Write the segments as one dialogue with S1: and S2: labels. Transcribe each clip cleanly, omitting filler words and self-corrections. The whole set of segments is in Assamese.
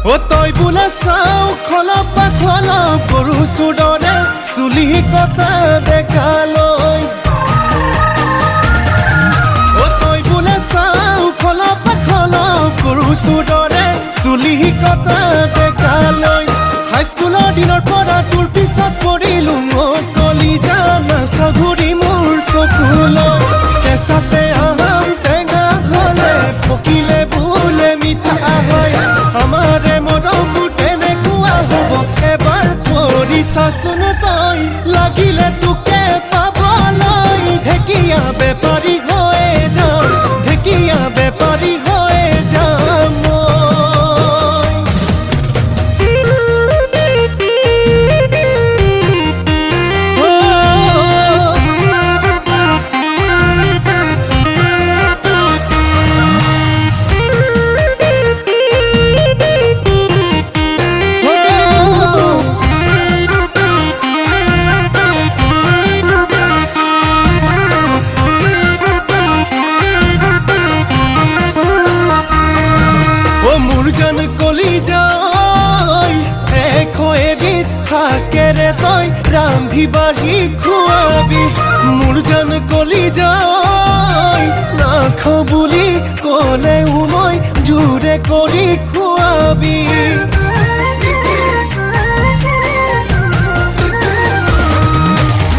S1: ও তই বোলে চাও খলপ গৰু চুদৰে চুলি কটা দেখালৈ ও তই বোলে চাও খলপ গৰু চুদৰে চুলি কটা দেখালৈ হাইস্কুলৰ দিনৰ পৰা তোৰ পিছত পৰিলো কলিজা নাচাঘুৰি মোৰ চকুলৈ কেঁচাতে আম টেঙা হলে পকিলে বোলে মিঠা হয় আমাৰে মৰমো তেনেকুৱা হ'ব এবাৰ কৰি চাচোন তই লাগিলে তোকে পাবলৈ ঢেকীয়া বেপাৰী হৈ যাম ঢেকীয়া বেপাৰী হৈ যাম শাকেৰে তই ৰান্ধি বাঢ়ি খুৱাবি মোৰ জান কলিজাই নাখাওঁ বুলি ক'লেও মই জোৰে কৰি খুৱাবি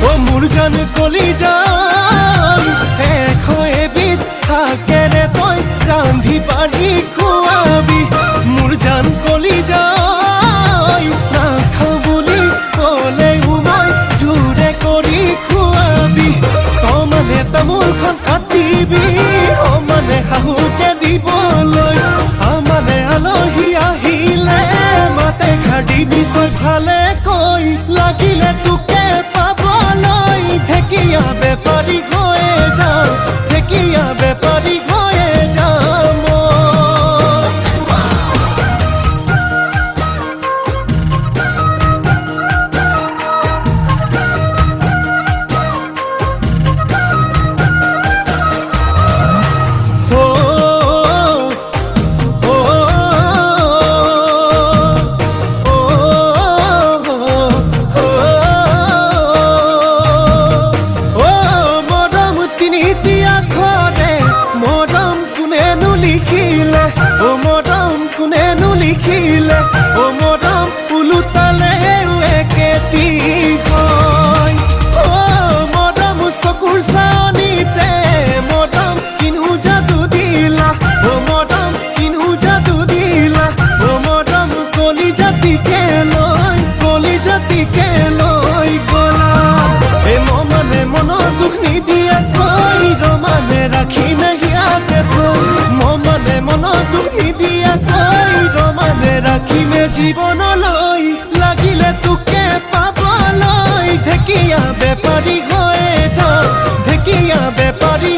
S1: অ মোৰ জান কলিজাই এশ এবিধ শাকেৰে তই ৰান্ধি বাঢ়ি খুৱাবি মোৰ জান কলিজাই নাখাওঁ বুলি ক'লেও মই জোৰে কৰি খুৱাবি তমানে তামোলখন কাটিবি মানে শাহুকে দিবলৈ আমালে আলহী আহিলে মাতে খাদিবি তই ভালে কৈ লাগিলে তোকে পাবলৈ ঢেকীয়া বেপাৰী হৈয়ে যাম ঢেকীয়া বেপাৰী হৈয়ে যাম লিখিলে ও মৰম উলুটালে একেটি হয় ও মৰম চকুৰ চাৱনিতে মৰম কিনো যাদু দিলা ও মৰম কিনো যাদু দিলা ও মৰম কলিজাতিকে লৈ গলা এ মনে মনৰ দুখ নিদিয়ে কৈ ৰমানে ৰাখি নাহিয়াতে থৈ মনে মনৰ দুখ নিদিয়ে কৈ ৰমানে ৰাখিমে জীৱনলৈ লাগিলে তোকে পাবলৈ ঢেকীয়া বেপাৰী হৈয়ে যাম ঢেকীয়া বেপাৰী